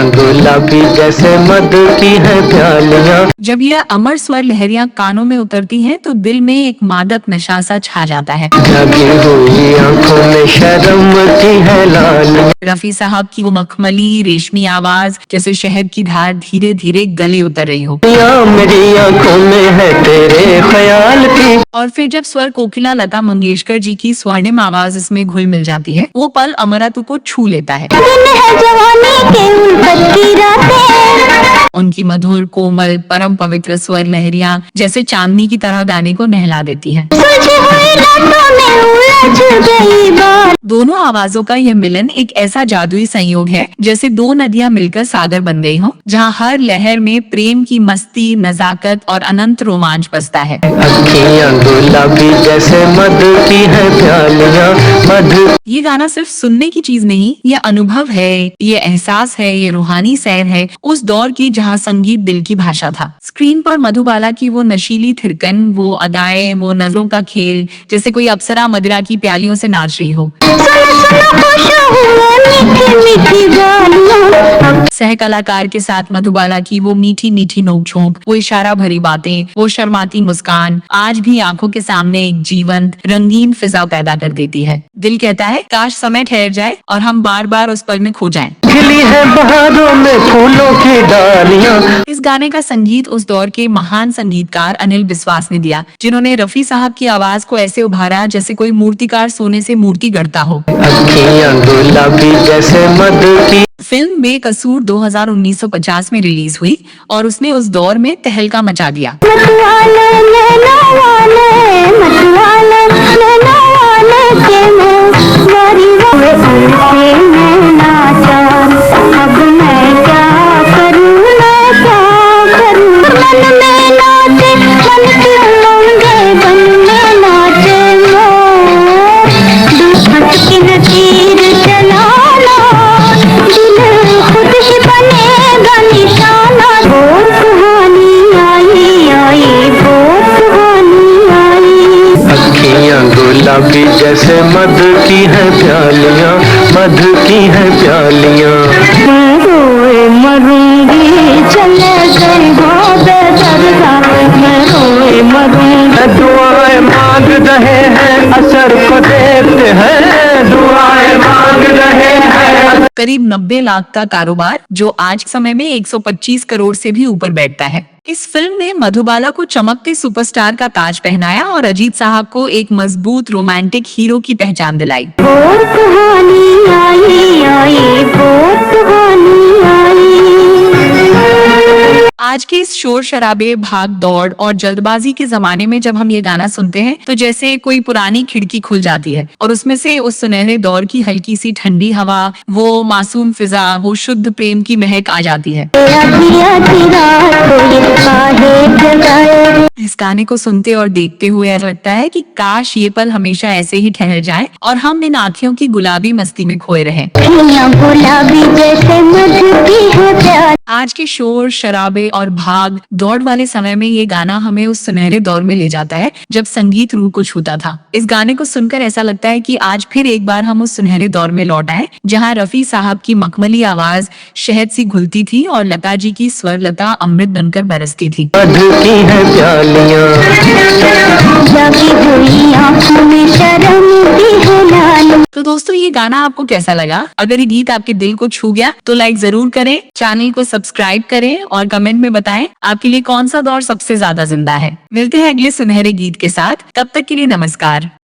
अखियाँ गुलाबी जैसे मधु की है प्यालियाँ। जब यह अमर स्वर लहरियां कानों में उतरती हैं तो दिल में एक मादक नशा सा छा जाता है। जगी हुई आंखों में शर्म की है लालियाँ। रफी साहब की वो मखमली रेशमी आवाज जैसे शहद की धार धीरे धीरे गले उतर रही हो। मेरी आंखों में है तेरे ख्याल की। और फिर जब स्वर कोकिला लता मंगेशकर जी की स्वर्णिम आवाज इसमें घुल मिल जाती है, वो पल अमरत्व को छू लेता है। उनकी मधुर कोमल परम पवित्र स्वर लहरियां जैसे चांदनी की तरह गाने को नहला देती हैं। दोनों आवाजों का यह मिलन एक ऐसा जादुई संयोग है जैसे दो नदियां मिलकर सागर बन गई हों, जहां हर लहर में प्रेम की मस्ती, नजाकत और अनंत रोमांच बसता है। अखियाँ गुलाबी जैसे मधु की है प्यालियाँ। मधु ये गाना सिर्फ सुनने की चीज नहीं, ये अनुभव है, ये एहसास है, ये रूहानी सैर है उस दौर की जहाँ संगीत दिल की भाषा था। स्क्रीन पर मधुबाला की वो नशीली थिरकन, वो अदाएं, वो नजरों का खेल, जैसे कोई अप्सरा मदिरा की प्यालियों से नाच रही हो। सह कलाकार के साथ मधुबाला की वो मीठी मीठी नोक-झोंक, वो इशारा भरी बातें, वो शर्माती मुस्कान आज भी आंखों के सामने एक जीवंत रंगीन फिजा पैदा कर देती है। दिल कहता है काश समय ठहर जाए और हम बार बार उस पल में खो जाएं। खिली है बहारों में फूलों की डालियाँ। इस गाने का संगीत उस दौर के महान संगीतकार अनिल बिस्वास ने दिया, जिन्होंने रफी साहब की आवाज को ऐसे उभारा जैसे कोई मूर्तिकार सोने से मूर्ति गढ़ता हो। अखियाँ गुलाबी जैसे मधु की। फिल्म बेकसूर 1950 में रिलीज हुई और उसने उस दौर में तहलका मचा दिया। गुलाबी जैसे मधु की है प्यालियाँ। मधु की है प्यालियाँ। मैं रोए मरूंगी चले गए मैं रोए मरूंगी। दुआएं मांग रहे हैं असर को देखते हैं। दुआएं मांग रहे हैं। करीब 90 लाख का कारोबार जो आज समय में 125 करोड़ से भी ऊपर बैठता है। इस फिल्म ने मधुबाला को चमकते सुपरस्टार का ताज पहनाया और अजीत साहब को एक मजबूत रोमांटिक हीरो की पहचान दिलाई। आज के इस शोर शराबे, भाग दौड़ और जल्दबाजी के जमाने में जब हम ये गाना सुनते हैं तो जैसे कोई पुरानी खिड़की खुल जाती है और उसमें से उस सुनहरे दौर की हल्की सी ठंडी हवा, वो मासूम फिजा, वो शुद्ध प्रेम की महक आ जाती है। इस गाने को सुनते और देखते हुए ऐसा लगता है कि काश ये पल हमेशा ऐसे ही ठहर जाए और हम इन आँखों की गुलाबी मस्ती में खोए रहें। आज के शोर शराबे और भाग दौड़ वाले समय में ये गाना हमें उस सुनहरे दौर में ले जाता है जब संगीत रूह को छूता था। इस गाने को सुनकर ऐसा लगता है कि आज फिर एक बार हम उस सुनहरे दौर में लौट आए जहाँ रफी साहब की मखमली आवाज शहद सी घुलती थी और लता जी की स्वर लता अमृत बनकर बरसती थी। मधु की है प्यालियाँ। तो दोस्तों ये गाना आपको कैसा लगा? अगर ये गीत आपके दिल को छू गया तो लाइक जरूर करें, चैनल को सब्सक्राइब करें और कमेंट में बताएं आपके लिए कौन सा दौर सबसे ज्यादा जिंदा है। मिलते हैं अगले सुनहरे गीत के साथ, तब तक के लिए नमस्कार।